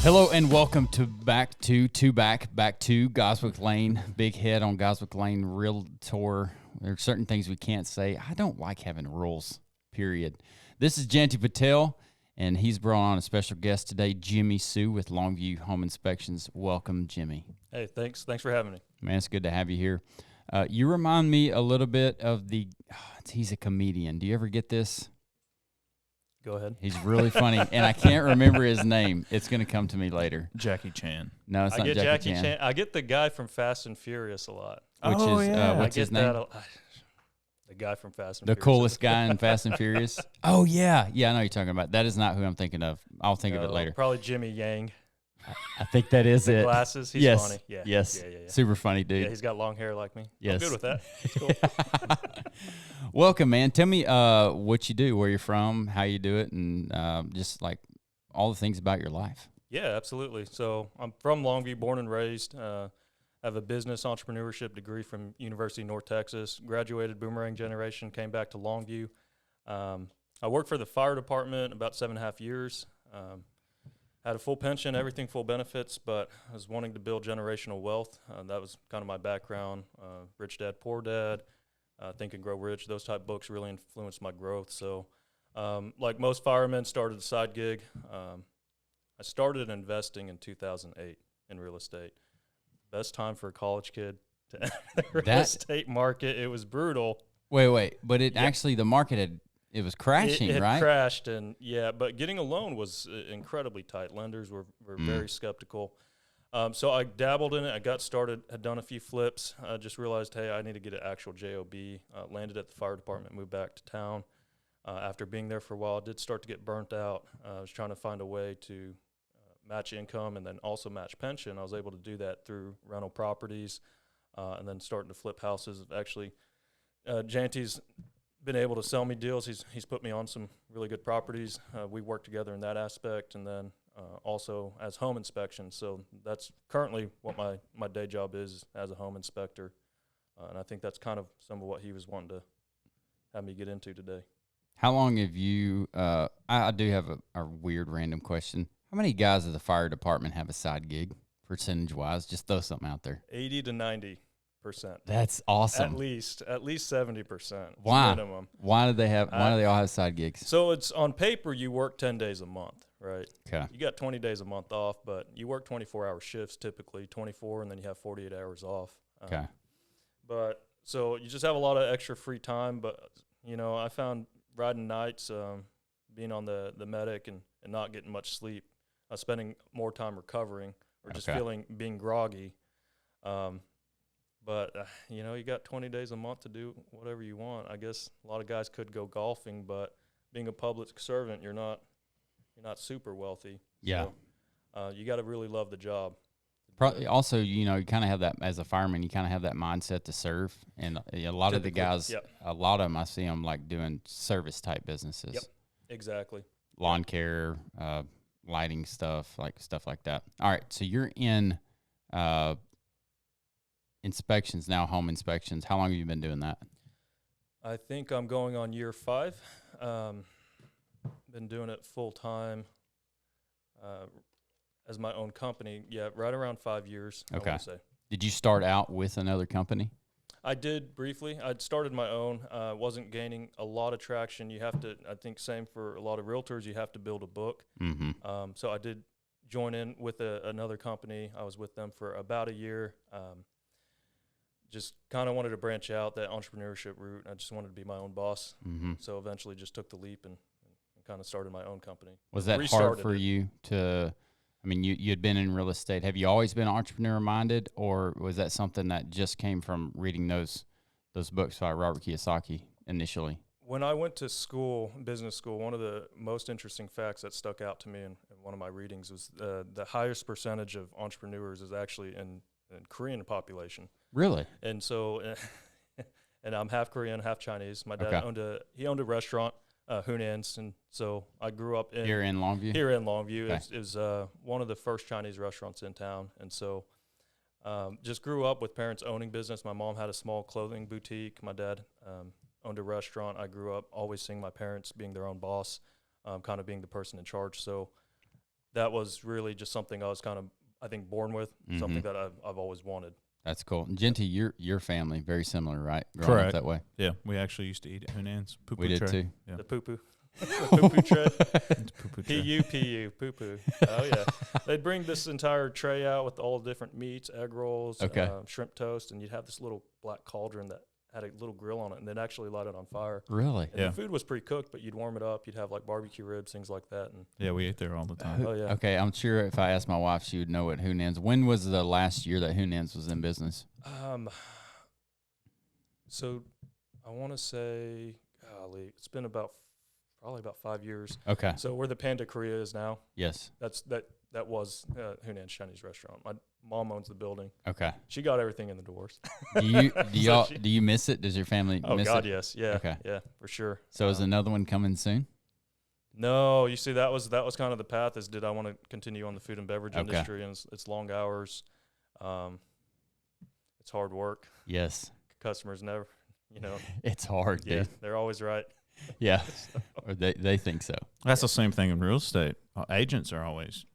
Hello and welcome back to Goswick Lane. Big head on Goswick Lane Realtor. There are certain things we can't say. I don't like having rules, period. This is Janty Patel, and he's brought on a special guest today, Jimmy Sue with Longview Home Inspections. Welcome, Jimmy. Hey, thanks for having me. Man, it's good to have you here. You remind me a little bit of he's a comedian. Do you ever get this? Go ahead. He's really funny, and I can't remember his name. It's going to come to me later. Jackie Chan. No, it's not Jackie Jackie Chan. I get the guy from Fast and Furious a lot. What's his name? The guy from Fast and The Furious. coolest guy in Fast and Furious. Oh, yeah. Yeah, I know who you're talking about. That is not who I'm thinking of. I'll think of it later. Probably Jimmy Yang. I think that is it. Glasses. He's yes. funny. Yeah. Yes. Yeah. Super funny, dude. Yeah, he's got long hair like me. Yes. I'm good with that. It's cool. Welcome, man. Tell me what you do, where you're from, how you do it, and just like all the things about your life. Yeah, absolutely. So I'm from Longview, born and raised. I have a business entrepreneurship degree from University of North Texas. Graduated boomerang generation, came back to Longview. I worked for the fire department about 7.5 years. Had a full pension, everything full benefits, but I was wanting to build generational wealth. That was kind of my background. Rich Dad, Poor Dad, Think and Grow Rich. Those type books really influenced my growth. So like most firemen, started a side gig. I started investing in 2008 in real estate. Best time for a college kid to enter the real estate market. It was brutal. Wait. But actually, the market it was crashing, it right? Crashed, and but getting a loan was incredibly tight. Lenders were very skeptical. So I dabbled in it. I got started, had done a few flips. I just realized, hey, I need to get an actual JOB. Landed at the fire department, moved back to town. After being there for a while, I did start to get burnt out. I was trying to find a way to match income and then also match pension. I was able to do that through rental properties and then starting to flip houses. Actually, Janty's been able to sell me deals. He's put me on some really good properties. We work together in that aspect, and then also as home inspections. So that's currently what my day job is as a home inspector, and I think that's kind of some of what he was wanting to have me get into today. How long have you I do have a weird random question. How many guys at the fire department have a side gig, percentage-wise? Just throw something out there. 80 to 90%. That's awesome. At least 70%. Why? Minimum. Why do they all have side gigs? So it's on paper you work 10 days a month, right? Okay. You got 20 days a month off, but you work 24-hour shifts typically, 24, and then you have 48 hours off. Okay. But so you just have a lot of extra free time. But I found riding nights, being on the medic and not getting much sleep, spending more time recovering or just being groggy. But, you got 20 days a month to do whatever you want. I guess a lot of guys could go golfing, but being a public servant, you're not super wealthy. Yeah. So, you got to really love the job. Probably also, you kind of have that as a fireman, you kind of have that mindset to serve. And a lot of the guys, a lot of them, I see them like doing service type businesses. Yep, exactly. Lawn care, lighting stuff like that. All right. So you're in inspections now, home inspections. How long have you been doing that? I think I'm going on year 5. Been doing it full time as my own company. Yeah, right around 5 years. Okay. I would say. Did you start out with another company? I did briefly. I'd started my own. Wasn't gaining a lot of traction. You have to, I think, same for a lot of realtors, you have to build a book. Mm-hmm. So I did join in with another company. I was with them for about a year. Just kind of wanted to branch out that entrepreneurship route. I just wanted to be my own boss. Mm-hmm. So eventually just took the leap and kind of started my own company. Was that hard for you to, I mean, you had been in real estate. Have you always been entrepreneur-minded, or was that something that just came from reading those books by Robert Kiyosaki initially? When I went to school, business school, one of the most interesting facts that stuck out to me in one of my readings was the highest percentage of entrepreneurs is actually in Korean population. Really? And so, and I'm half Korean, half Chinese. My dad owned a restaurant, Hunan's, and so I grew up here in Longview. Okay. It was one of the first Chinese restaurants in town, and so just grew up with parents owning business. My mom had a small clothing boutique. My dad owned a restaurant. I grew up always seeing my parents being their own boss, kind of being the person in charge. So that was really just something I was kind of, I think, born with, something that I've always wanted. That's cool. Genty, your family, very similar, right? Growing Correct. up that way. Yeah, we actually used to eat at Hunan's. We did too. Yeah. The poo-poo. The poo-poo tray. Poo-poo tray. P-U-P-U, poo-poo. Oh, yeah. They'd bring this entire tray out with all the different meats, egg rolls, shrimp toast, and you'd have this little black cauldron that had a little grill on it, and they'd actually light it on fire. Really? And the food was pre-cooked, but you'd warm it up. You'd have, like, barbecue ribs, things like that. And Yeah, we ate there all the time. oh, yeah. Okay, I'm sure if I asked my wife, she would know what Hunan's. When was the last year that Hunan's was in business? So I want to say, golly, it's been probably about 5 years. Okay. So where the Panda Korea is now, Yes. that was Hunan's Chinese restaurant. My mom owns the building. Okay. She got everything in the doors. Do you miss it? Does your family Oh miss God, it? yes, yeah, Okay. yeah, for sure. So is another one coming soon? No, you see, that was kind of the path. Is did I want to continue on the food and beverage Okay. industry? And it's long hours. It's hard work. Yes. Customers never, It's hard, yeah, dude. they're always right. Yeah. Or they think so. That's the same thing in real estate. Agents are always,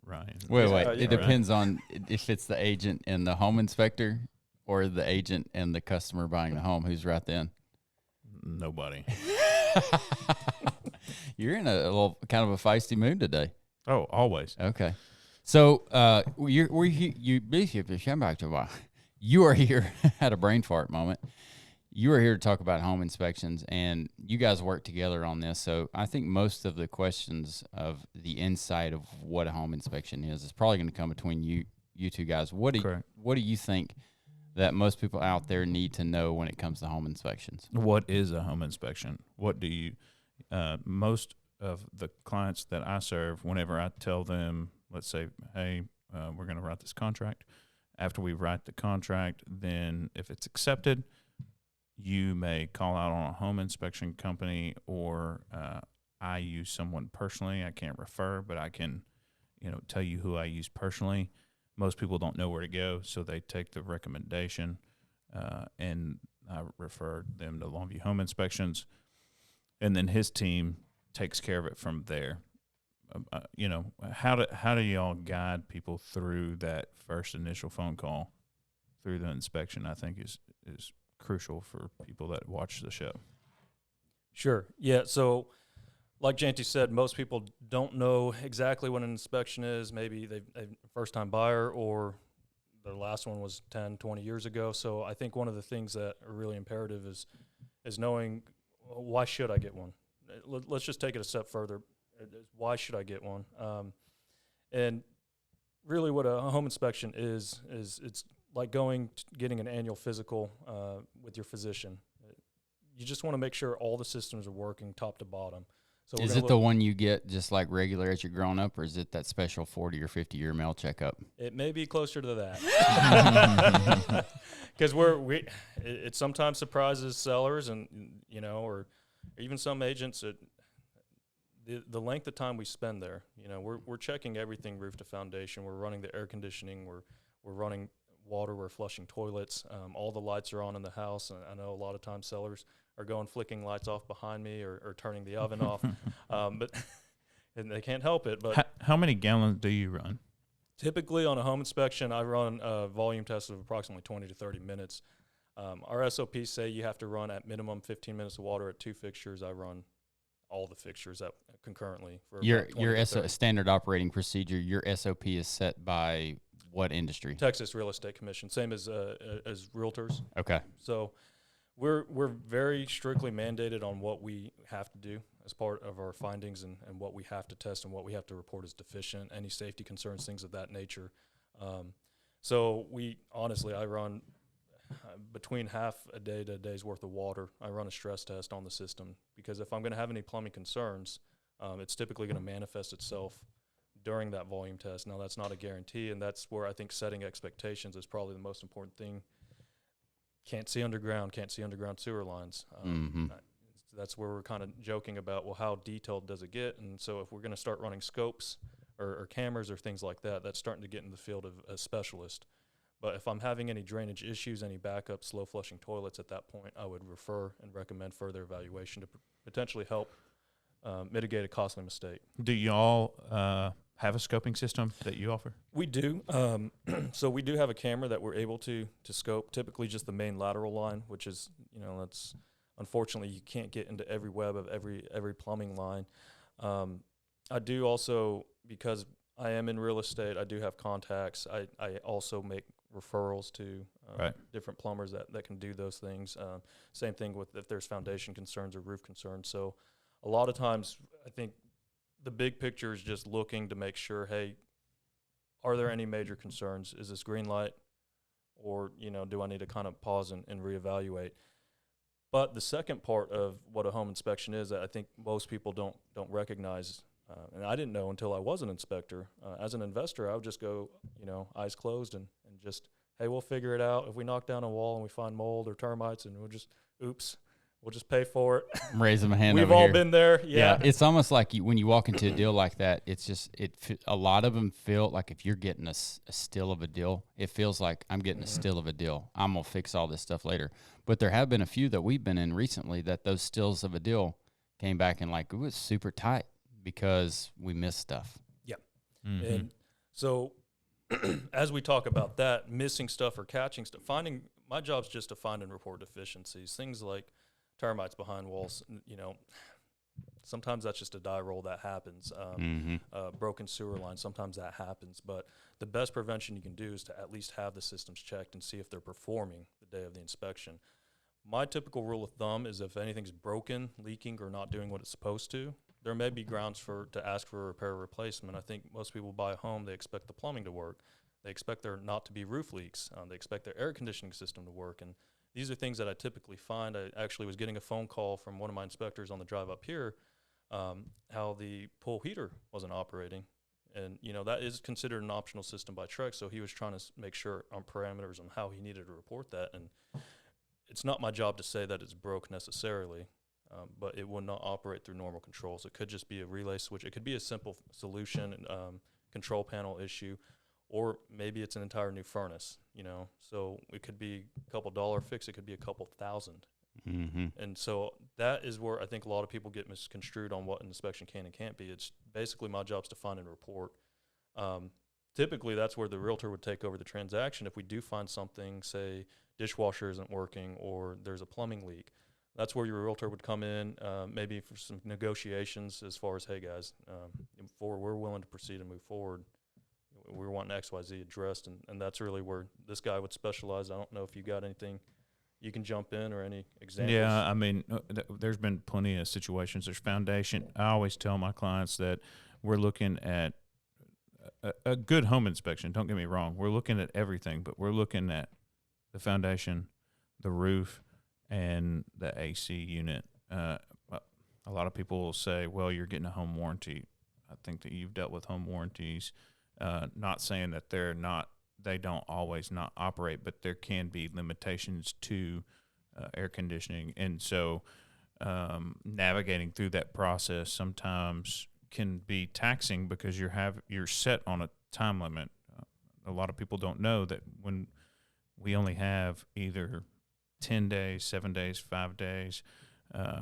right. Wait. Yeah, It depends on if it's the agent and the home inspector or the agent and the customer buying the home. Who's right then? Nobody. You're in a little kind of a feisty mood today. Oh, always. Okay. So you are here at a brain fart moment. You are here to talk about home inspections, and you guys work together on this. So I think most of the questions of the insight of what a home inspection is probably going to come between you two guys. What do you think that most people out there need to know when it comes to home inspections? What is a home inspection? What do you most of the clients that I serve, whenever I tell them, let's say, hey, we're going to write this contract. After we write the contract, then if it's accepted, you may call out on a home inspection company, or I use someone personally. I can't refer, but I can, tell you who I use personally. Most people don't know where to go, so they take the recommendation, and I refer them to Longview Home Inspections, and then his team takes care of it from there. How do y'all guide people through that first initial phone call through the inspection? I think is crucial for people that watch the show. Sure. Yeah. So, like Janty said, most people don't know exactly what an inspection is. Maybe they're first-time buyer, or their last one was 10, 20 years ago. So I think one of the things that are really imperative is knowing, why should I get one? Let's just take it a step further. Why should I get one? And really what a home inspection is it's like getting an annual physical with your physician. You just want to make sure all the systems are working top to bottom. So is it the one you get just like regular as you're growing up, or is it that special 40 or 50-year mail checkup? It may be closer to that. Because it sometimes surprises sellers, and or even some agents. The length of time we spend there, we're checking everything roof to foundation. We're running the air conditioning. We're running water. We're flushing toilets. All the lights are on in the house, and I know a lot of times sellers are flicking lights off behind me, or turning the oven off, but and they can't help it. But how many gallons do you run? Typically on a home inspection, I run a volume test of approximately 20 to 30 minutes. Our SOPs say you have to run at minimum 15 minutes of water at 2 fixtures. I run all the fixtures concurrently. For your standard operating procedure, your SOP is set by what industry? Texas Real Estate Commission, same as realtors. Okay. So we're very strictly mandated on what we have to do as part of our findings, and what we have to test and what we have to report as deficient, any safety concerns, things of that nature. So I run between half a day to a day's worth of water. I run a stress test on the system, because if I'm going to have any plumbing concerns, it's typically going to manifest itself during that volume test. Now, that's not a guarantee, and that's where I think setting expectations is probably the most important thing. Can't see underground sewer lines. That's where we're kind of joking about, well, how detailed does it get? And so if we're going to start running scopes or cameras or things like that, that's starting to get in the field of a specialist. But if I'm having any drainage issues, any backup, slow flushing toilets, at that point, I would refer and recommend further evaluation to potentially help mitigate a costly mistake. Do y'all have a scoping system that you offer? We do. So we do have a camera that we're able to scope, typically just the main lateral line, which is, that's unfortunately you can't get into every web of every plumbing line. I do also, because I am in real estate, I do have contacts. I also make referrals to different plumbers that can do those things. Same thing with if there's foundation concerns or roof concerns. So a lot of times I think the big picture is just looking to make sure, hey, are there any major concerns? Is this green light? Or, do I need to kind of pause and reevaluate? But the second part of what a home inspection is that I think most people don't recognize, and I didn't know until I was an inspector. As an investor, I would just go, eyes closed and just, hey, we'll figure it out. If we knock down a wall and we find mold or termites, and we'll just pay for it. I'm raising my hand. We've over all here. been there. Yeah. It's almost like when you walk into a deal like that, it's just a lot of them feel like if you're getting a still of a deal, it feels like I'm getting a still of a deal. I'm gonna fix all this stuff later. But there have been a few that we've been in recently that those stills of a deal came back and like it was super tight because we missed stuff. Yeah. Mm-hmm. And so as we talk about that, missing stuff or catching stuff, my job's just to find and report deficiencies, things like termites behind walls. Sometimes that's just a die roll that happens. Broken sewer line, sometimes that happens. But the best prevention you can do is to at least have the systems checked and see if they're performing the day of the inspection. My typical rule of thumb is if anything's broken, leaking, or not doing what it's supposed to, there may be grounds to ask for a repair or replacement. I think most people buy a home, they expect the plumbing to work. They expect there not to be roof leaks. They expect their air conditioning system to work. And these are things that I typically find. I actually was getting a phone call from one of my inspectors on the drive up here, how the pool heater wasn't operating. And, that is considered an optional system by Trex. So he was trying to make sure on parameters on how he needed to report that. And it's not my job to say that it's broke necessarily, but it will not operate through normal controls. It could just be a relay switch. It could be a simple solution, control panel issue, or maybe it's an entire new furnace, So it could be a couple dollar fix. It could be a couple thousand. Mm-hmm. And so that is where I think a lot of people get misconstrued on what an inspection can and can't be. It's basically my job's to find and report. Typically, that's where the realtor would take over the transaction. If we do find something, say dishwasher isn't working or there's a plumbing leak, that's where your realtor would come in, maybe for some negotiations as far as, hey, guys, before we're willing to proceed and move forward, we're wanting XYZ addressed, and that's really where this guy would specialize. I don't know if you got anything you can jump in or any examples. Yeah, I mean, there's been plenty of situations. There's foundation. I always tell my clients that we're looking at a good home inspection. Don't get me wrong. We're looking at everything, but we're looking at the foundation, the roof, and the AC unit. A lot of people will say, well, you're getting a home warranty. I think that you've dealt with home warranties. Not saying that they don't always not operate, but there can be limitations to air conditioning. And so navigating through that process sometimes can be taxing because you're set on a time limit. A lot of people don't know that when we only have either 10 days, 7 days, 5 days,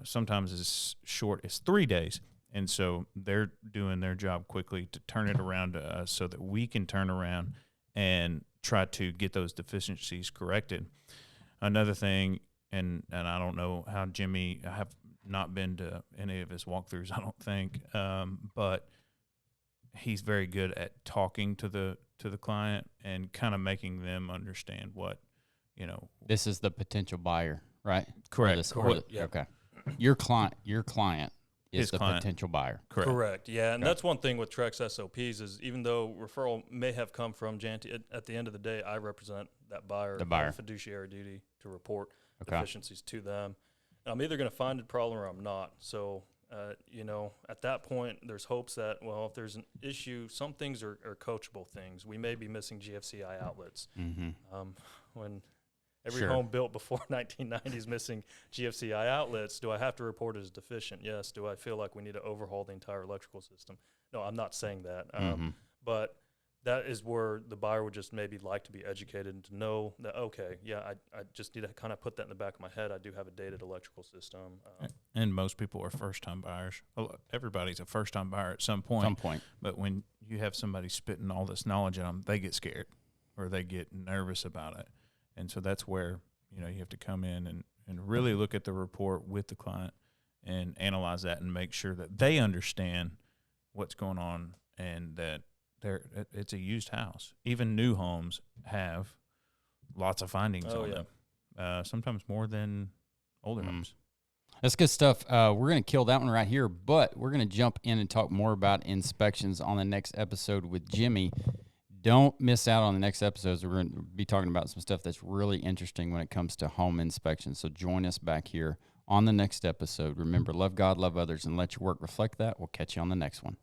sometimes as short as 3 days. And so they're doing their job quickly to turn it around to us so that we can turn around and try to get those deficiencies corrected. Another thing, and I don't know how Jimmy, I have not been to any of his walkthroughs, I don't think, but he's very good at talking to the client and kind of making them understand what, This is the potential buyer, right? Correct. Yeah. Okay. Your client is His the client. potential buyer. Correct. Yeah, and Okay. that's one thing with Trex SOPs is even though referral may have come from Janty, at the end of the day, I represent that buyer. The buyer. I have fiduciary duty to report Okay. deficiencies to them. And I'm either going to find a problem or I'm not. So, at that point, there's hopes that, well, if there's an issue, some things are coachable things. We may be missing GFCI outlets. Mm-hmm. When every Sure. home built before 1990 is missing GFCI outlets, do I have to report it as deficient? Yes. Do I feel like we need to overhaul the entire electrical system? No, I'm not saying that. But that is where the buyer would just maybe like to be educated and to know that, okay, yeah, I just need to kind of put that in the back of my head. I do have a dated electrical system. And most people are first-time buyers. Everybody's a first-time buyer at some point. Some point. But when you have somebody spitting all this knowledge at them, they get scared or they get nervous about it. And so that's where, you have to come in and really look at the report with the client and analyze that and make sure that they understand what's going on and that it's a used house. Even new homes have lots of findings on them, sometimes more than older homes. That's good stuff. We're going to kill that one right here, but we're going to jump in and talk more about inspections on the next episode with Jimmy. Don't miss out on the next episodes. We're going to be talking about some stuff that's really interesting when it comes to home inspections. So join us back here on the next episode. Remember, love God, love others, and let your work reflect that. We'll catch you on the next one.